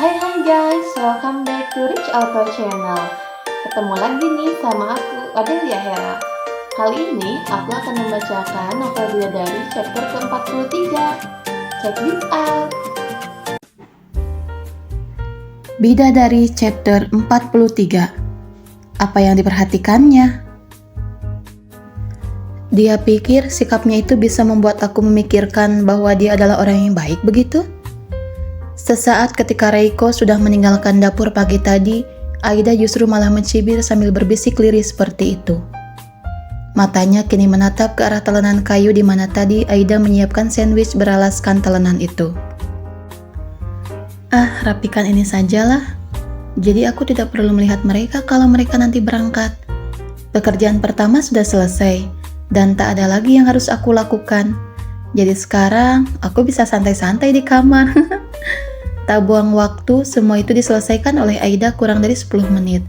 Hai guys, welcome back to Rich Auto Channel. Ketemu lagi nih sama aku, Adelia Hera. Kali ini aku akan membacakan novel Bidadari chapter ke-43. Check this out. Bidadari chapter 43. Apa yang diperhatikannya? Dia pikir sikapnya itu bisa membuat aku memikirkan bahwa dia adalah orang yang baik begitu? Sesaat ketika Reiko sudah meninggalkan dapur pagi tadi, Aida justru malah mencibir sambil berbisik lirih seperti itu. Matanya kini menatap ke arah talenan kayu di mana tadi Aida menyiapkan sandwich beralaskan talenan itu. Rapikan ini sajalah. Jadi aku tidak perlu melihat mereka kalau mereka nanti berangkat. Pekerjaan pertama sudah selesai, dan tak ada lagi yang harus aku lakukan. Jadi sekarang aku bisa santai-santai di kamar. Tak buang waktu, semua itu diselesaikan oleh Aida kurang dari 10 menit.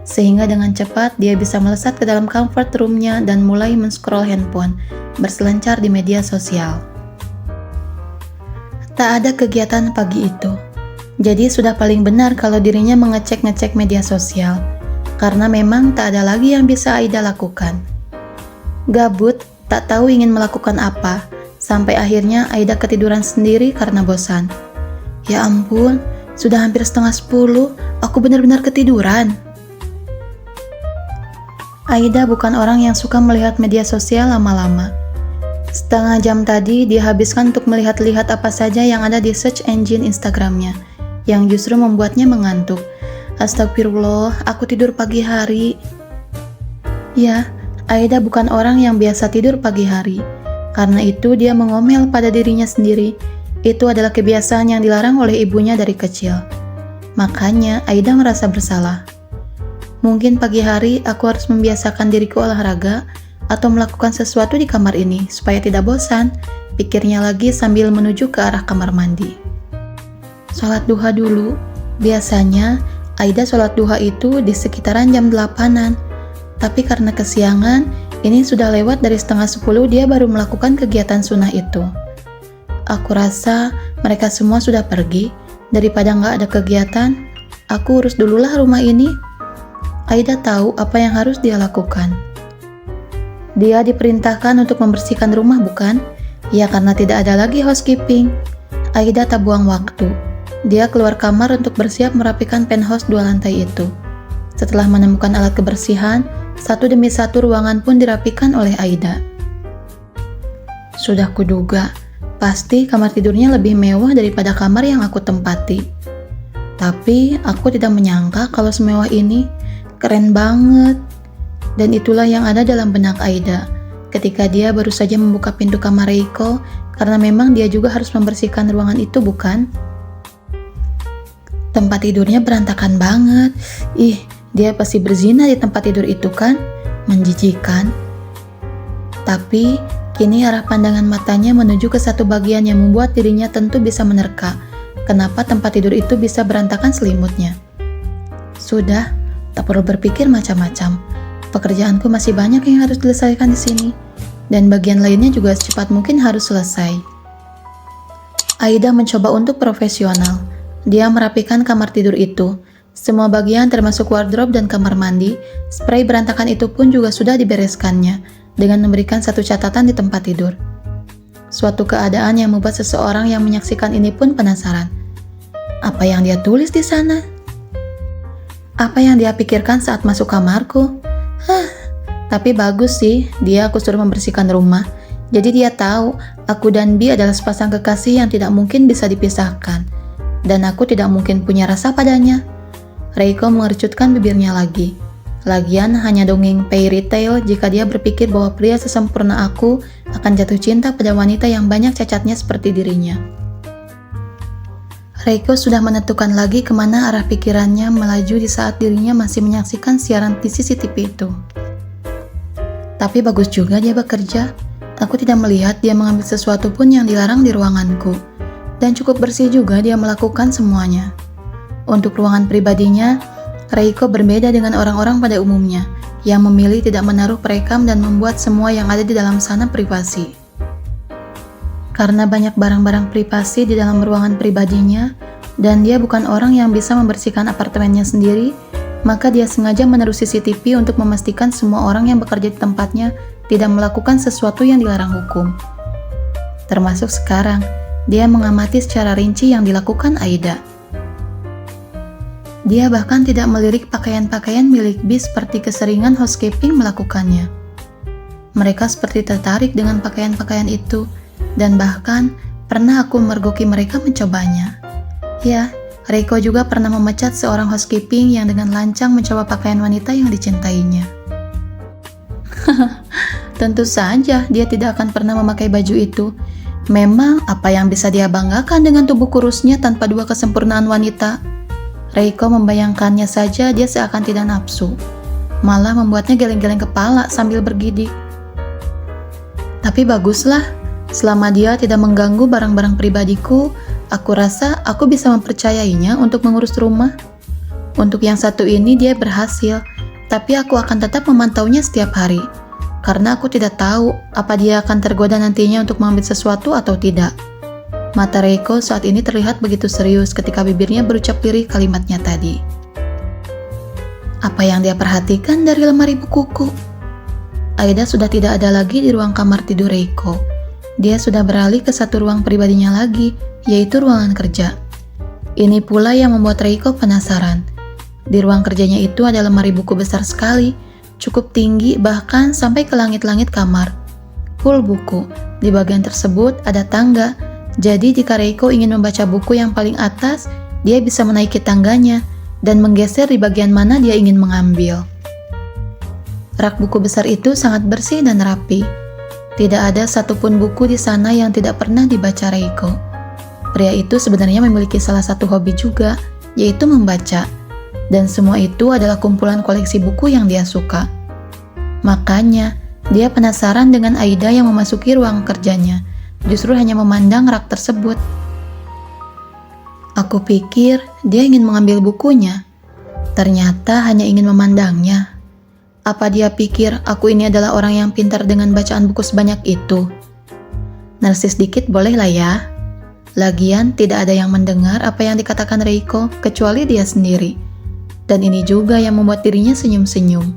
Sehingga dengan cepat dia bisa melesat ke dalam comfort room-nya dan mulai men-scroll handphone, berselancar di media sosial. Tak ada kegiatan pagi itu. Jadi sudah paling benar kalau dirinya mengecek-ngecek media sosial. Karena memang tak ada lagi yang bisa Aida lakukan. Gabut, tak tahu ingin melakukan apa, sampai akhirnya Aida ketiduran sendiri karena bosan. Ya ampun, sudah hampir 9:30, aku benar-benar ketiduran. Aida bukan orang yang suka melihat media sosial lama-lama. Setengah jam tadi dia habiskan untuk melihat-lihat apa saja yang ada di search engine Instagramnya, yang justru membuatnya mengantuk. Astagfirullah, aku tidur pagi hari. Ya, Aida bukan orang yang biasa tidur pagi hari. Karena itu dia mengomel pada dirinya sendiri. Itu adalah kebiasaan yang dilarang oleh ibunya dari kecil. Makanya Aida merasa bersalah. Mungkin pagi hari aku harus membiasakan diriku olahraga atau melakukan sesuatu di kamar ini supaya tidak bosan, pikirnya lagi sambil menuju ke arah kamar mandi. Sholat duha dulu. Biasanya Aida sholat duha itu di sekitaran jam 8-an. Tapi karena kesiangan, ini sudah lewat dari 9:30 dia baru melakukan kegiatan sunnah itu. Aku rasa mereka semua sudah pergi. Daripada nggak ada kegiatan, aku urus dululah rumah ini. Aida tahu apa yang harus dia lakukan. Dia diperintahkan untuk membersihkan rumah, bukan? Ya, karena tidak ada lagi housekeeping. Aida tak buang waktu. Dia keluar kamar untuk bersiap merapikan penthouse 2 lantai itu. Setelah menemukan alat kebersihan, satu demi satu ruangan pun dirapikan oleh Aida. Sudah kuduga, pasti kamar tidurnya lebih mewah daripada kamar yang aku tempati. Tapi aku tidak menyangka kalau semewah ini. Keren banget. Dan itulah yang ada dalam benak Aida ketika dia baru saja membuka pintu kamar Reiko, karena memang dia juga harus membersihkan ruangan itu, bukan? Tempat tidurnya berantakan banget. Dia pasti berzina di tempat tidur itu kan? Menjijikan. Tapi kini arah pandangan matanya menuju ke satu bagian yang membuat dirinya tentu bisa menerka kenapa tempat tidur itu bisa berantakan selimutnya. Sudah, tak perlu berpikir macam-macam. Pekerjaanku masih banyak yang harus diselesaikan di sini, dan bagian lainnya juga secepat mungkin harus selesai. Aida mencoba untuk profesional. Dia merapikan kamar tidur itu. Semua bagian termasuk wardrobe dan kamar mandi, spray berantakan itu pun juga sudah dibereskannya, dengan memberikan satu catatan di tempat tidur. Suatu keadaan yang membuat seseorang yang menyaksikan ini pun penasaran. Apa yang dia tulis di sana? Apa yang dia pikirkan saat masuk kamarku? Tapi bagus sih, aku suruh membersihkan rumah. Jadi dia tahu, aku dan Bi adalah sepasang kekasih yang tidak mungkin bisa dipisahkan. Dan aku tidak mungkin punya rasa padanya. Reiko mengercutkan bibirnya lagi. Lagian hanya dongeng fairy tale jika dia berpikir bahwa pria sesempurna aku akan jatuh cinta pada wanita yang banyak cacatnya seperti dirinya. Reiko sudah menentukan lagi kemana arah pikirannya melaju di saat dirinya masih menyaksikan siaran di CCTV itu. Tapi bagus juga dia bekerja. Aku tidak melihat dia mengambil sesuatu pun yang dilarang di ruanganku. Dan cukup bersih juga dia melakukan semuanya. Untuk ruangan pribadinya, Reiko berbeda dengan orang-orang pada umumnya, yang memilih tidak menaruh perekam dan membuat semua yang ada di dalam sana privasi. Karena banyak barang-barang privasi di dalam ruangan pribadinya, dan dia bukan orang yang bisa membersihkan apartemennya sendiri, maka dia sengaja menaruh CCTV untuk memastikan semua orang yang bekerja di tempatnya tidak melakukan sesuatu yang dilarang hukum. Termasuk sekarang, dia mengamati secara rinci yang dilakukan Aida. Dia bahkan tidak melirik pakaian-pakaian milik B seperti keseringan housekeeping melakukannya. Mereka seperti tertarik dengan pakaian-pakaian itu, dan bahkan pernah aku mergoki mereka mencobanya. Ya, Reiko juga pernah memecat seorang housekeeping yang dengan lancang mencoba pakaian wanita yang dicintainya. Tentu saja dia tidak akan pernah memakai baju itu. Memang apa yang bisa dia banggakan dengan tubuh kurusnya tanpa dua kesempurnaan wanita? Reiko membayangkannya saja dia seakan tidak nafsu. Malah membuatnya geleng-geleng kepala sambil bergidik. Tapi baguslah, selama dia tidak mengganggu barang-barang pribadiku, aku rasa aku bisa mempercayainya untuk mengurus rumah. Untuk yang satu ini dia berhasil, tapi aku akan tetap memantaunya setiap hari. Karena aku tidak tahu apa dia akan tergoda nantinya untuk mengambil sesuatu atau tidak. Mata Reiko saat ini terlihat begitu serius ketika bibirnya berucap lirih kalimatnya tadi. Apa yang dia perhatikan dari lemari bukuku? Aida sudah tidak ada lagi di ruang kamar tidur Reiko. Dia sudah beralih ke satu ruang pribadinya lagi, yaitu ruangan kerja. Ini pula yang membuat Reiko penasaran. Di ruang kerjanya itu ada lemari buku besar sekali, cukup tinggi bahkan sampai ke langit-langit kamar. Full buku. Di bagian tersebut ada tangga. Jadi jika Reiko ingin membaca buku yang paling atas, dia bisa menaiki tangganya dan menggeser di bagian mana dia ingin mengambil. Rak buku besar itu sangat bersih dan rapi. Tidak ada satupun buku di sana yang tidak pernah dibaca Reiko. Pria itu sebenarnya memiliki salah satu hobi juga, yaitu membaca. Dan semua itu adalah kumpulan koleksi buku yang dia suka. Makanya, dia penasaran dengan Aida yang memasuki ruang kerjanya. Justru hanya memandang rak tersebut. Aku pikir dia ingin mengambil bukunya. Ternyata hanya ingin memandangnya. Apa dia pikir aku ini adalah orang yang pintar dengan bacaan buku sebanyak itu? Narsis dikit boleh lah ya. Lagian tidak ada yang mendengar apa yang dikatakan Reiko kecuali dia sendiri. Dan ini juga yang membuat dirinya senyum-senyum.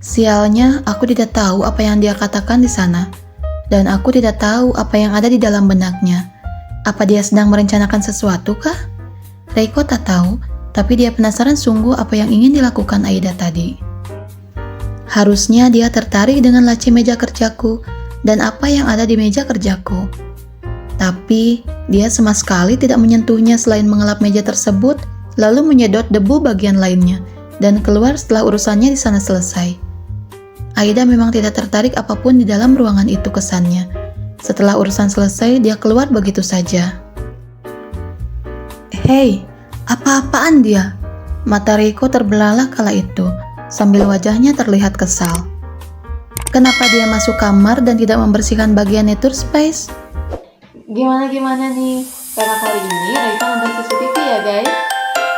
Sialnya, aku tidak tahu apa yang dia katakan di sana. Dan aku tidak tahu apa yang ada di dalam benaknya. Apa dia sedang merencanakan sesuatu kah? Reiko tak tahu, tapi dia penasaran sungguh apa yang ingin dilakukan Aida tadi. Harusnya dia tertarik dengan laci meja kerjaku dan apa yang ada di meja kerjaku. Tapi dia sama sekali tidak menyentuhnya selain mengelap meja tersebut, lalu menyedot debu bagian lainnya, dan keluar setelah urusannya di sana selesai. Aida memang tidak tertarik apapun di dalam ruangan itu kesannya. Setelah urusan selesai, dia keluar begitu saja. Hei, apa-apaan dia? Mata Reiko terbelalak kala itu, sambil wajahnya terlihat kesal. Kenapa dia masuk kamar dan tidak membersihkan bagian nature space? Gimana nih? Karena kali ini Reiko nonton CCTV ya guys.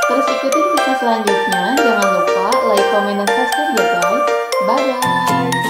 Terus ikutin kisah selanjutnya. Jangan lupa like, komen, dan subscribe ya guys. Bye-bye.